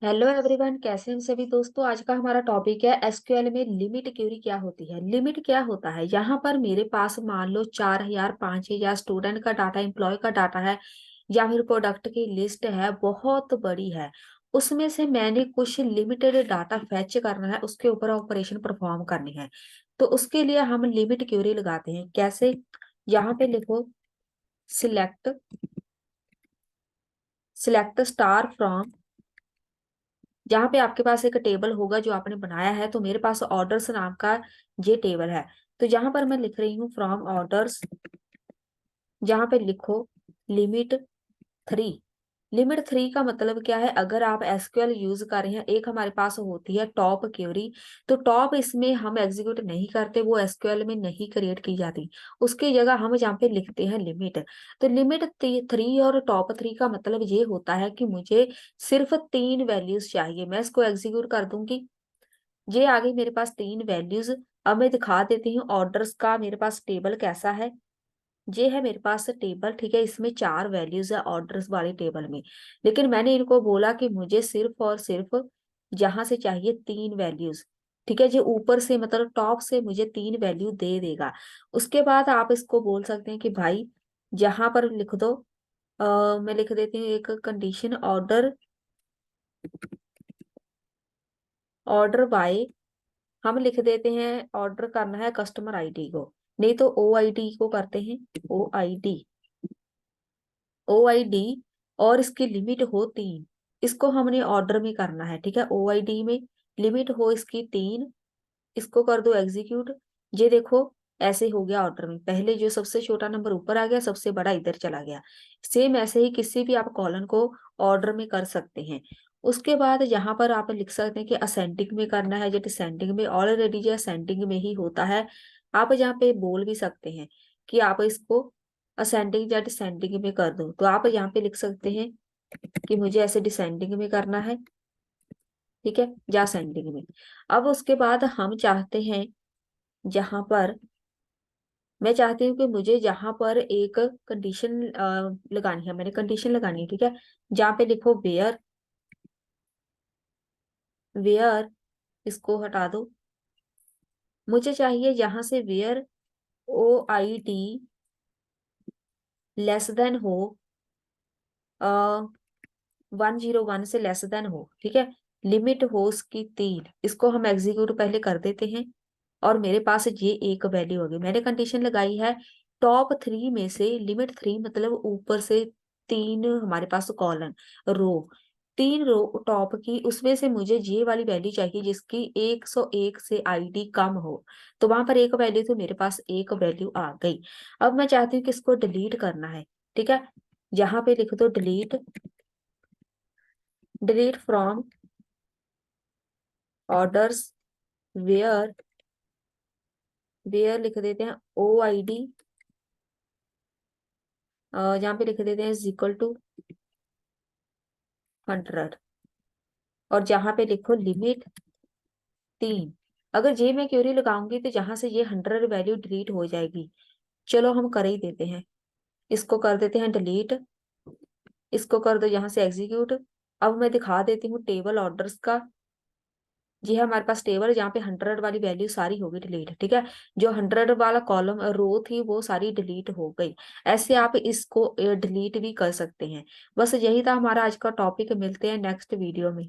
Hello everyone, कैसे हैं सभी दोस्तों। आज का हमारा टॉपिक है एसक्यूएल में लिमिट क्यूरी क्या होती है। लिमिट क्या होता है, यहाँ पर मेरे पास मान लो 4,000 5,000 स्टूडेंट का डाटा, एम्प्लॉय का डाटा है या फिर प्रोडक्ट की लिस्ट है, बहुत बड़ी है। उसमें से मैंने कुछ लिमिटेड डाटा फैच करना है, उसके ऊपर ऑपरेशन परफॉर्म करनी है। तो उसके लिए हम लिमिट क्यूरी लगाते हैं। कैसे, यहाँ पे लिखो सिलेक्ट सिलेक्ट स्टार फ्रॉम। जहाँ पे आपके पास एक टेबल होगा जो आपने बनाया है, तो मेरे पास ऑर्डर्स नाम का ये टेबल है। तो यहाँ पर मैं लिख रही हूँ फ्रॉम ऑर्डर्स। जहाँ पे लिखो लिमिट 3। लिमिट 3 का मतलब क्या है, अगर आप एसक्यूएल यूज कर रहे हैं, एक हमारे पास होती है टॉप क्वेरी। तो टॉप इसमें हम एग्जीक्यूट नहीं करते, वो एसक्यूएल में नहीं क्रिएट की जाती। उसकी जगह हम यहाँ पे लिखते हैं लिमिट। तो लिमिट 3 और टॉप 3 का मतलब ये होता है कि मुझे सिर्फ 3 वैल्यूज चाहिए, मैं इसको एग्जीक्यूट कर दूंगी। ये आ गई मेरे पास 3 वैल्यूज। अब मैं दिखा देती हूँ ऑर्डर्स का मेरे पास टेबल कैसा है। ये है मेरे पास टेबल, ठीक है। इसमें 4 वैल्यूज है ऑर्डर्स वाले टेबल में। लेकिन मैंने इनको बोला कि मुझे सिर्फ और सिर्फ यहाँ से चाहिए 3 वैल्यूज। ठीक है, जो ऊपर से मतलब टॉप से मुझे 3 वैल्यू दे देगा। उसके बाद आप इसको बोल सकते हैं कि भाई यहाँ पर लिख दो। मैं लिख देती हूँ एक कंडीशन, ऑर्डर ऑर्डर बाय। हम लिख देते हैं ऑर्डर करना है कस्टमर आईडी को, नहीं तो ओ आई डी को करते हैं। O I D, O I D. और इसकी लिमिट हो 3। इसको हमने ऑर्डर में करना है, ठीक है। ओ आई डी में लिमिट हो इसकी 3। इसको कर दो एग्जीक्यूट। ये देखो ऐसे हो गया ऑर्डर में, पहले जो सबसे छोटा नंबर ऊपर आ गया, सबसे बड़ा इधर चला गया। सेम ऐसे ही किसी भी आप कॉलम को ऑर्डर में कर सकते हैं। उसके बाद यहाँ पर आप लिख सकते हैं कि असेंडिंग में करना है या डिसेंडिंग में। ऑलरेडी जो असेंडिंग में ही होता है। आप यहाँ पे बोल भी सकते हैं कि आप इसको असेंडिंग या डिसेंडिंग में कर दो, तो आप यहाँ पे लिख सकते हैं कि मुझे ऐसे डिसेंडिंग में करना है, ठीक है, या असेंडिंग में। अब उसके बाद हम चाहते हैं, जहां पर मैं चाहती हूँ कि मुझे जहां पर एक कंडीशन लगानी है, मैंने कंडीशन लगानी है, ठीक है। जहाँ पे लिखो वेयर, वेयर इसको हटा दो। मुझे चाहिए यहाँ से where O I D less than हो 101 से लेस देन हो, ठीक है। लिमिट हो उसकी 3। इसको हम एग्जीक्यूट पहले कर देते हैं। और मेरे पास ये एक वैल्यू होगी, मैंने कंडीशन लगाई है टॉप 3 में से। लिमिट 3 मतलब ऊपर से 3 हमारे पास कॉलम, रो, 3 रो टॉप की, उसमें से मुझे ये वाली वैल्यू चाहिए जिसकी 101 से आईडी कम हो। तो वहां पर एक वैल्यू, तो मेरे पास एक वैल्यू आ गई। अब मैं चाहती हूँ कि इसको डिलीट करना है, ठीक है। यहाँ पे लिख दो delete, delete from orders where. Where लिख देते हैं ओ आई डी, जहाँ पे लिख देते हैं इज इक्वल टू 100। और जहाँ पे लिखो लिमिट 3। अगर ये मैं क्यूरी लगाऊंगी तो जहां से ये 100 वैल्यू डिलीट हो जाएगी। चलो हम कर ही देते हैं, इसको कर देते हैं डिलीट। इसको कर दो यहाँ से एग्जीक्यूट। अब मैं दिखा देती हूँ टेबल ऑर्डर्स का। जी है हमारे पास टेबल, जहाँ पे 100 वाली वैल्यू सारी होगी डिलीट, ठीक है। जो 100 वाला कॉलम रो थी वो सारी डिलीट हो गई। ऐसे आप इसको डिलीट भी कर सकते हैं। बस यही था हमारा आज का टॉपिक। मिलते हैं नेक्स्ट वीडियो में।